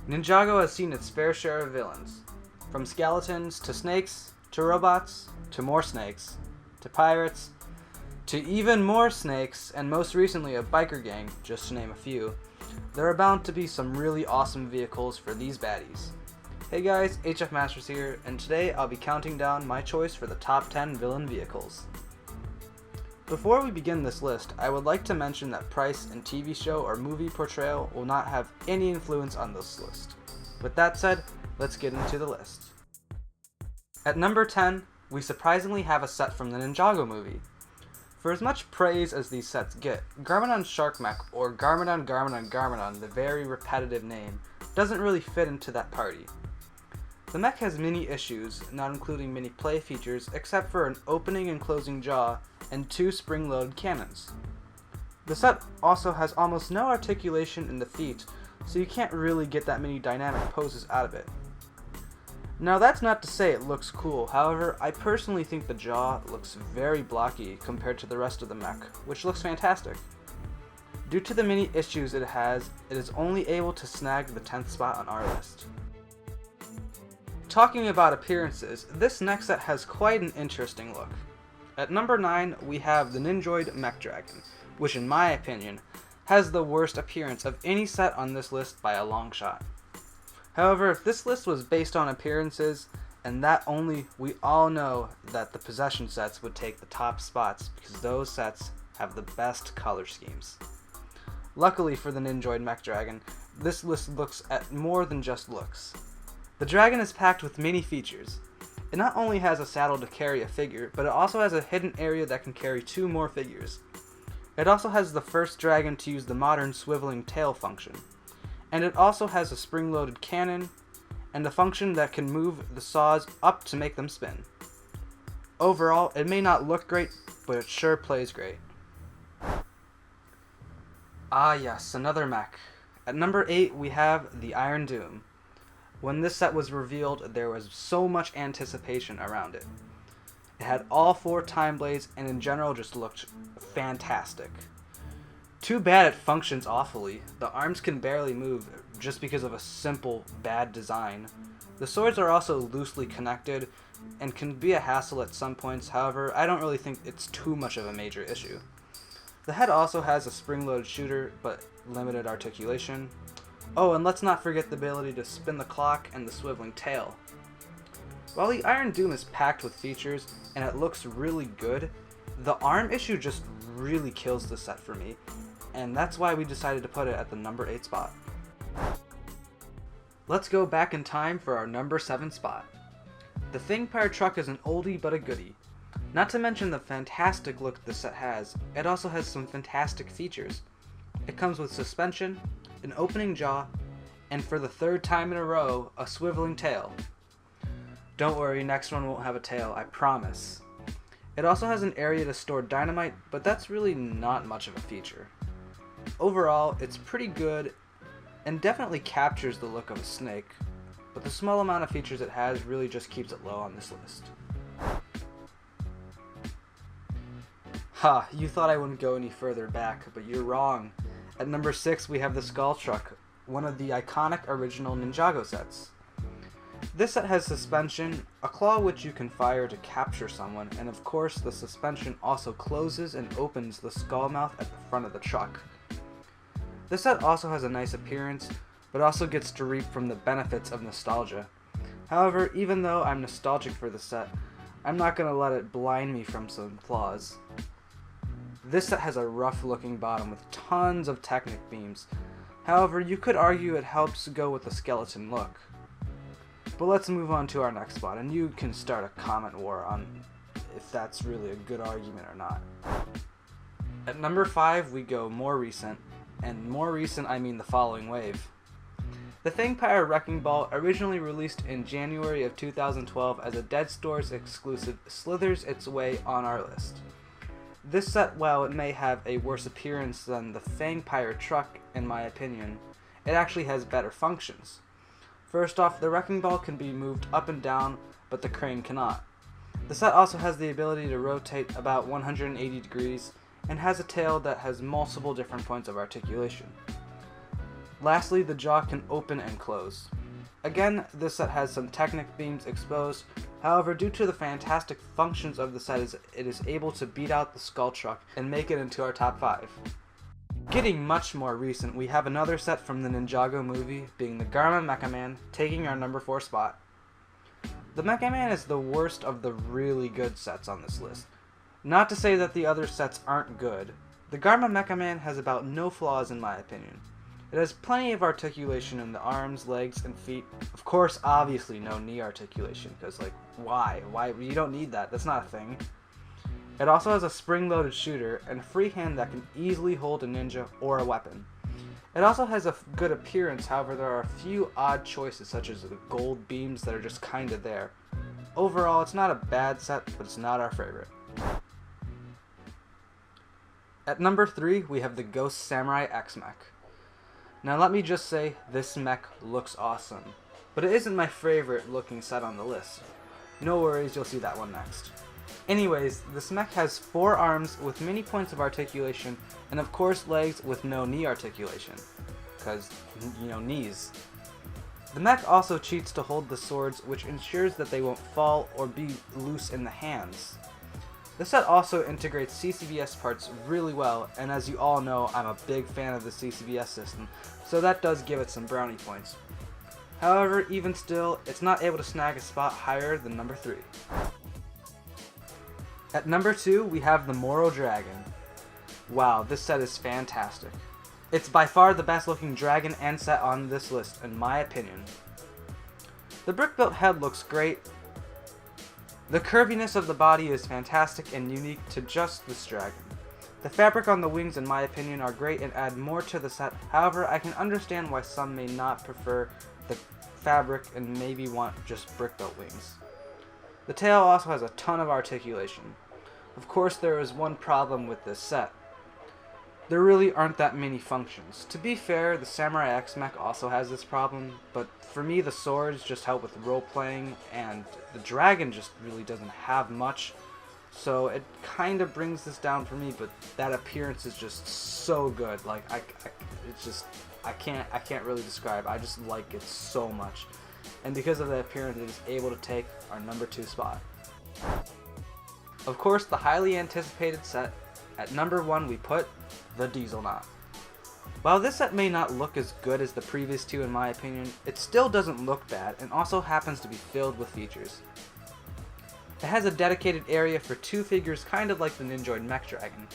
Ninjago has seen its fair share of villains, from skeletons to snakes to robots to more snakes to pirates to even more snakes, and most recently a biker gang, just to name a few. There are bound to be some really awesome vehicles for these baddies. Hey guys, Hfmasters here, and today I'll be counting down my choice for the top 10 villain vehicles. Before we begin this list, I would like to mention that price and TV show or movie portrayal will not have any influence on this list. With that said, let's get into the list. At number 10, we surprisingly have a set from the Ninjago movie. For as much praise as these sets get, Garmin Shark Mech, or Garmin, the very repetitive name, doesn't really fit into that party. The mech has many issues, not including many play features except for an opening and closing jaw and 2 spring-loaded cannons. The set also has almost no articulation in the feet, so you can't really get that many dynamic poses out of it. Now that's not to say it looks cool, however, I personally think the jaw looks very blocky compared to the rest of the mech, which looks fantastic. Due to the many issues it is only able to snag the 10th spot on our list. Talking about appearances, this next set has quite an interesting look. At number 9, we have the Nindroid Mech Dragon, which in my opinion, has the worst appearance of any set on this list by a long shot. However, if this list was based on appearances, and that only, we all know that the possession sets would take the top spots because those sets have the best color schemes. Luckily for the Nindroid Mech Dragon, this list looks at more than just looks. The dragon is packed with many features. It not only has a saddle to carry a figure, but it also has a hidden area that can carry 2 more figures. It also has the first dragon to use the modern swiveling tail function. And it also has a spring-loaded cannon, and a function that can move the saws up to make them spin. Overall, it may not look great, but it sure plays great. Ah yes, another mech. At number 8, we have the Iron Doom. When this set was revealed, there was so much anticipation around it. It had all 4 time blades and in general just looked fantastic. Too bad it functions awfully. The arms can barely move just because of a simple bad design. The swords are also loosely connected and can be a hassle at some points, however, I don't really think it's too much of a major issue. The head also has a spring-loaded shooter, but limited articulation. Oh, and let's not forget the ability to spin the clock and the swiveling tail. While the Iron Doom is packed with features and it looks really good, the arm issue just really kills the set for me, and that's why we decided to put it at the number 8 spot. Let's go back in time for our number 7 spot. The Hfmasters truck is an oldie but a goodie. Not to mention the fantastic look the set has, it also has some fantastic features. It comes with suspension, an opening jaw, and for the 3rd time in a row, a swiveling tail. Don't worry, next one won't have a tail, I promise. It also has an area to store dynamite, but that's really not much of a feature. Overall, it's pretty good and definitely captures the look of a snake, but the small amount of features it has really just keeps it low on this list. Ha, you thought I wouldn't go any further back, but you're wrong. At number 6, we have the Skull Truck, one of the iconic original Ninjago sets. This set has suspension, a claw which you can fire to capture someone, and of course the suspension also closes and opens the skull mouth at the front of the truck. This set also has a nice appearance, but also gets to reap from the benefits of nostalgia. However, even though I'm nostalgic for the set, I'm not going to let it blind me from some flaws. This set has a rough looking bottom with tons of Technic beams. However, you could argue it helps go with the skeleton look. But let's move on to our next spot, and you can start a comment war on if that's really a good argument or not. At number 5, we go more recent, and more recent I mean the following wave. The Hfmasters Wrecking Ball, originally released in January of 2012 as a Dead Stores exclusive, slithers its way on our list. This set, while it may have a worse appearance than the Hfmasters truck, in my opinion, it actually has better functions. First off, the Wrecking Ball can be moved up and down, but the crane cannot. The set also has the ability to rotate about 180 degrees, and has a tail that has multiple different points of articulation. Lastly, the jaw can open and close. Again, this set has some Technic beams exposed, however due to the fantastic functions of the set it is able to beat out the Skull Truck and make it into our top 5. Getting much more recent, we have another set from the Ninjago movie, being the Garmin Mecha Man, taking our number 4 spot. The Mecha Man is the worst of the really good sets on this list. Not to say that the other sets aren't good. The Garmin Mecha Man has about no flaws in my opinion. It has plenty of articulation in the arms, legs, and feet. Of course, obviously no knee articulation, because like, why? You don't need that, that's not a thing. It also has a spring-loaded shooter and a free hand that can easily hold a ninja or a weapon. It also has a good appearance, however there are a few odd choices such as the gold beams that are just kinda there. Overall, it's not a bad set, but it's not our favorite. At number 3, we have the Ghost Samurai X Mech. Now let me just say, this mech looks awesome, but it isn't my favorite looking set on the list. No worries, you'll see that one next. Anyways, this mech has 4 arms with many points of articulation, and of course legs with no knee articulation, because, knees. The mech also cheats to hold the swords, which ensures that they won't fall or be loose in the hands. The set also integrates CCBS parts really well, and as you all know, I'm a big fan of the CCBS system, so that does give it some brownie points. However, even still, it's not able to snag a spot higher than number 3. At number 2, we have the Moro Dragon. Wow, this set is fantastic. It's by far the best looking dragon and set on this list, in my opinion. The brick-built head looks great. The curviness of the body is fantastic and unique to just this dragon. The fabric on the wings, in my opinion, are great and add more to the set. However, I can understand why some may not prefer the fabric and maybe want just brick-built wings. The tail also has a ton of articulation. Of course, there is one problem with this set. There really aren't that many functions. To be fair, the Samurai X Mech also has this problem, but for me the swords just help with role-playing, and the dragon just really doesn't have much, so it kind of brings this down for me, but that appearance is just so good. Like, I can't really describe. I just like it so much. And because of the appearance, it is able to take our number 2 spot. Of course, the highly anticipated set, at number 1 we put the Diesel Knot. While this set may not look as good as the previous 2 in my opinion, it still doesn't look bad and also happens to be filled with features. It has a dedicated area for 2 figures, kind of like the Nindroid Mech Dragon.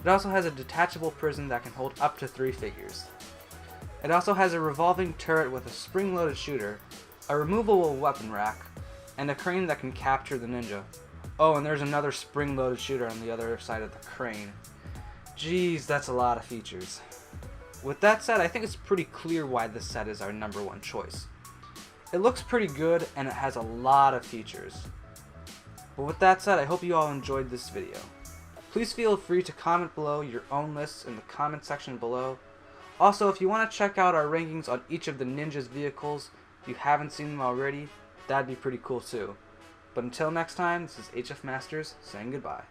It also has a detachable prison that can hold up to 3 figures. It also has a revolving turret with a spring-loaded shooter, a removable weapon rack, and a crane that can capture the ninja. Oh, and there's another spring-loaded shooter on the other side of the crane. Jeez, that's a lot of features. With that said, I think it's pretty clear why this set is our number 1 choice. It looks pretty good, and it has a lot of features. But with that said, I hope you all enjoyed this video. Please feel free to comment below your own lists in the comment section below. Also, if you want to check out our rankings on each of the Ninja's vehicles, if you haven't seen them already, that'd be pretty cool too. But until next time, this is Hfmasters saying goodbye.